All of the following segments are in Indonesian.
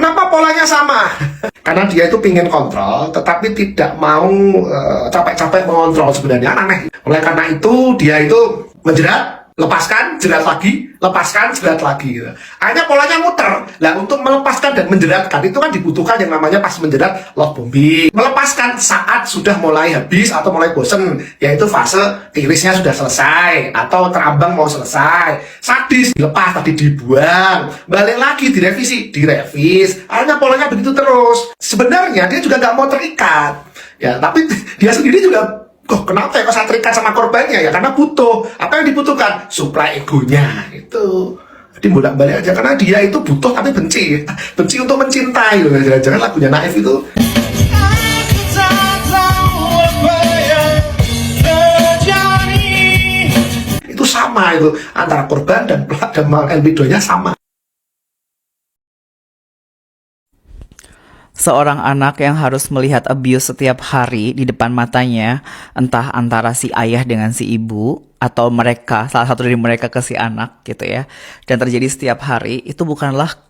Kenapa polanya sama? Karena dia itu pingin kontrol, tetapi tidak mau capek-capek mengontrol sebenarnya. Aneh. Oleh karena itu, dia itu menjerat, lepaskan, jerat lagi, lepaskan, jerat lagi. Gitu. Akhirnya polanya muter. Nah, untuk melepaskan dan menjeratkan itu kan dibutuhkan yang namanya pas menjerat love bombing. Melepaskan saat sudah mulai habis atau mulai bosen, yaitu fase tirisnya sudah selesai atau terambang mau selesai. Sadis, dilepas tadi dibuang, balik lagi direvisi, direvis. Akhirnya polanya begitu terus. Sebenarnya dia juga nggak mau terikat, ya, tapi dia sendiri juga. Kok kenapa ya kok saya terikat sama korbannya ya? Karena butuh. Apa yang dibutuhkan? Suplai egonya. Itu. Jadi bolak-balik aja. Karena dia itu butuh tapi benci. Benci untuk mencintai. Jangan-jangan lagunya Naif itu. Itu sama itu. Antara korban dan libidonya sama. Seorang anak yang harus melihat abuse setiap hari di depan matanya, entah antara si ayah dengan si ibu, atau mereka, salah satu dari mereka ke si anak gitu ya, dan terjadi setiap hari, itu bukanlah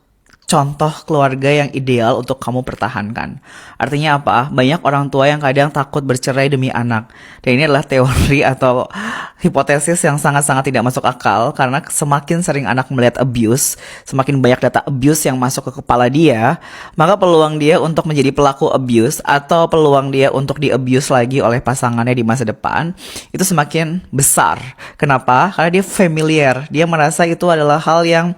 contoh keluarga yang ideal untuk kamu pertahankan. Artinya apa? Banyak orang tua yang kadang takut bercerai demi anak. Dan ini adalah teori atau hipotesis yang sangat-sangat tidak masuk akal, karena semakin sering anak melihat abuse, semakin banyak data abuse yang masuk ke kepala dia, maka peluang dia untuk menjadi pelaku abuse atau peluang dia untuk di-abuse lagi oleh pasangannya di masa depan itu semakin besar. Kenapa? Karena dia familiar. Dia merasa itu adalah hal yang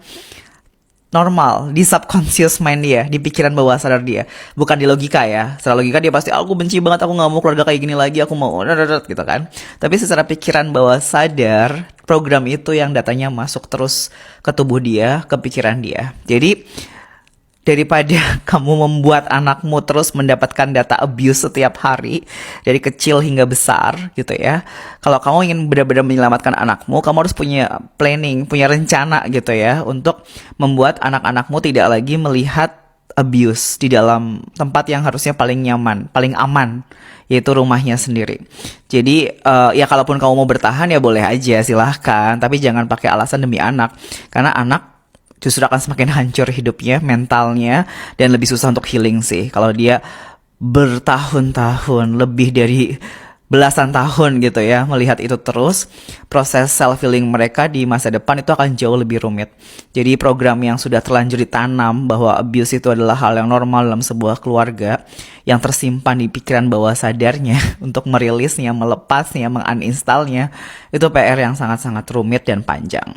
normal di subconscious mind dia, di pikiran bawah sadar dia, bukan di logika ya. Secara logika dia pasti, aku benci banget, aku nggak mau keluarga kayak gini lagi, aku mau gitu kan. Tapi secara pikiran bawah sadar, program itu yang datanya masuk terus ke tubuh dia, ke pikiran dia. Jadi daripada kamu membuat anakmu terus mendapatkan data abuse setiap hari dari kecil hingga besar gitu ya. Kalau kamu ingin benar-benar menyelamatkan anakmu, kamu harus punya planning, punya rencana gitu ya, untuk membuat anak-anakmu tidak lagi melihat abuse di dalam tempat yang harusnya paling nyaman, paling aman, yaitu rumahnya sendiri. Jadi ya kalaupun kamu mau bertahan ya boleh aja, silahkan, tapi jangan pakai alasan demi anak, karena anak justru akan semakin hancur hidupnya, mentalnya, dan lebih susah untuk healing sih. Kalau dia bertahun-tahun, lebih dari belasan tahun gitu ya, melihat itu terus, proses self-healing mereka di masa depan itu akan jauh lebih rumit. Jadi program yang sudah terlanjur ditanam bahwa abuse itu adalah hal yang normal dalam sebuah keluarga, yang tersimpan di pikiran bawah sadarnya untuk merilisnya, melepasnya, menguninstallnya, itu PR yang sangat-sangat rumit dan panjang.